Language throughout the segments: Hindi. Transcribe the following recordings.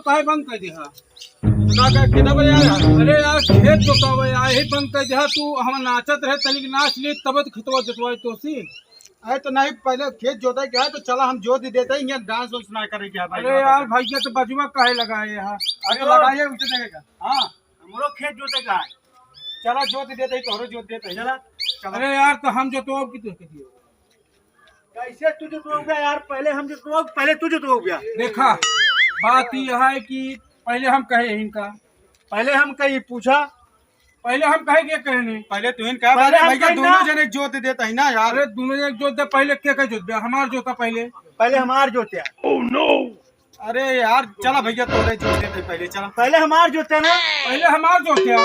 काहे बंद कर दिया? कितना बजे आया? अरे यार खेत जोतावे यही बंद कर दिया। तू हम नाचत रहे तनिक नाच लिए तब खेतवा जोतवाई तो सी। अरे तो नहीं पहले खेत जोता क्या है तो चला हम जोत देते हैं यहाँ डांस वांस ना करे क्या भाई। अरे यार भैया तो बाजुआ काहे लगाए यहाँ? अरे लगाइए उसे देगा। हाँ हमरो खेत जोतेगा। चला जोत देते तोहरो जोत देते चला। अरे यार तो हम जोतवाओ की तो कैसे तू जोतवाओगे यार? पहले हम जोतवाओ पहले तू जोतवाओगे। देखा बात यह है कि पहले हम कहे इनका, पहले हम कहीं पूछा, पहले हम कहे क्या कहे नहीं। पहले तू इन कहा भैया दोनों जने जोत देता है ना यार। अरे दोनों जने जोत दे पहले क्या कहे जोत दे हमार जोता पहले हमार जोते। Oh no. अरे यार चला भैया तोरे जोत देते पहले चला। पहले हमार जोते ना। पहले हमार जोते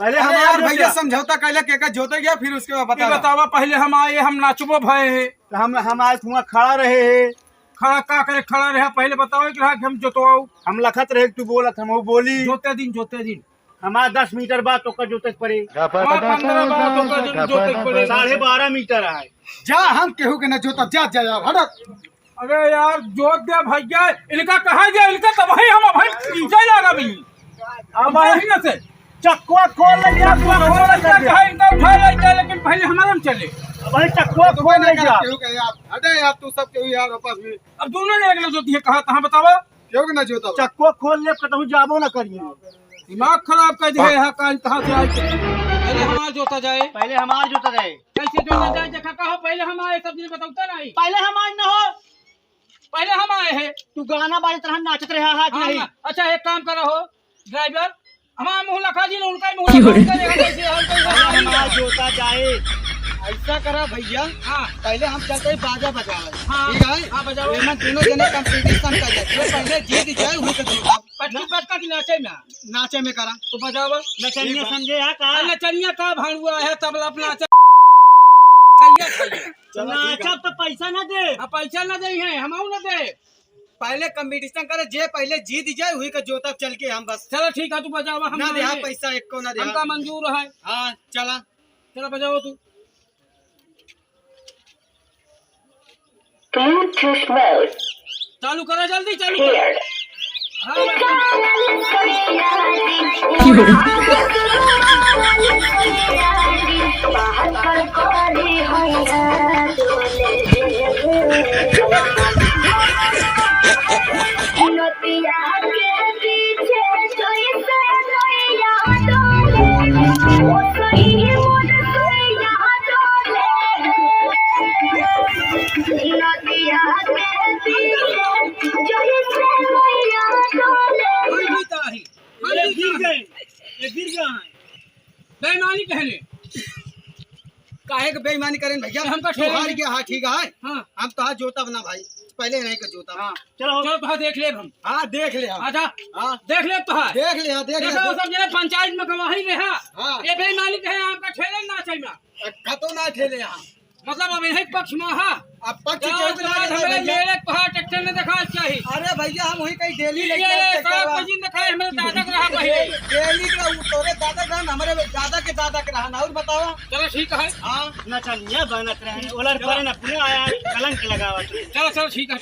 पहले हमार भैया समझौता कैला के जोते गया फिर उसके बाद बतावा। पहले हम आए हम नाचबो भय है हम आए वहाँ खड़ा रहे है। खड़ा का करे खड़ा रहे पहले बताओ कि हम जोतवाओ। हम लखत रहे तू बोलत हम बोली जोते दिन हमारा 10 मीटर बाद तो का जोते पड़े 15 बाद तो का जोते पड़े 12.5 मीटर है। जा हम केहू के न जोता जा हटत। अरे यार जोत दे भैया इनका कहा गया इनका तब ही हम भाई पीछे लगा भी अब ही न से चक्कुआ खोल ले गया इनका उठा ले लेकिन पहले हमारे में चले भाई चक्कुआ खोल ले गया यार। हटे यार तू सब केहू यार वापस में अब दोनों ने अगले जोती है कहा कहां बतावा केहू के न जोता चक्कुआ खोल ले कहूं जाबो न करिए। दिमाग खराब कर दिया है कहां से आए पहले हमार जोता जाए। पहले हमार जोता जाए कैसे जोता जाए देखा कहो पहले हम आए सब दिन बताता नहीं। पहले हम आए न हो पहले हम आए हैं। तू गाना बाजत रहा नाचत रहा है नहीं। अच्छा एक काम करो हो ड्राइवर हमारा मुंह लखा जी ने उनका ही मुंह करेगा कैसे हमार जोता जाए। ऐसा करा भैया। हाँ पहले हम चलते ही बाजा बजावे। हाँ ठीक है हाँ बजाओ। हम दोनों जने कंपटीशन कर जाए पहले जीत जाए हुई तो जीता पटनी पटका की नाचे में नाचे में करा तो बजाओ। नचनिया समझे है का नचनिया का भांगुआ है तबला अपना नाचब तो पैसा न दे। पैसा न दे है हम न दे। पहले कंपटीशन करे जे पहले जीत जाए हुई का जोता चल के हम बस। चलो ठीक है तू बजाओ। हम ना दे पैसा एक को ना दे हमका मंजूर है। हाँ चला चलो बजाओ तू। Bluetooth mode. चालू करो जल्दी चालू Paired. बेईमानी कहने काहे के बेईमानी करें भैया हमका हार गया। हाँ ठीक है हाँ हम तो हाथ जोता बना भाई पहले नहीं का जोता। हाँ चलो तो देख ले हम। हाँ देख ले। अच्छा हाँ देख ले तो है देख ले देख ले सब जने पंचायत में गवाही रहा। हाँ ये बेईमानी कहे आपका ठेले ना चाहिए कतो ना ठेले यहाँ मतलब अब इन्हीं पक्ष में है। अब पक्ष मेरे पहाड़ ट्रैक्टर ने देखा चाहिए। अरे भैया हम वही कहीं डेली दिखाए हमें दादा रहा डेली का तोरे दादा का हमारे दादा के रहा ना और बताओ। चलो ठीक है। हाँ नचनिया बनत रहे ओलर करे ना पुणे आया कलंक लगावा। चलो ठीक है।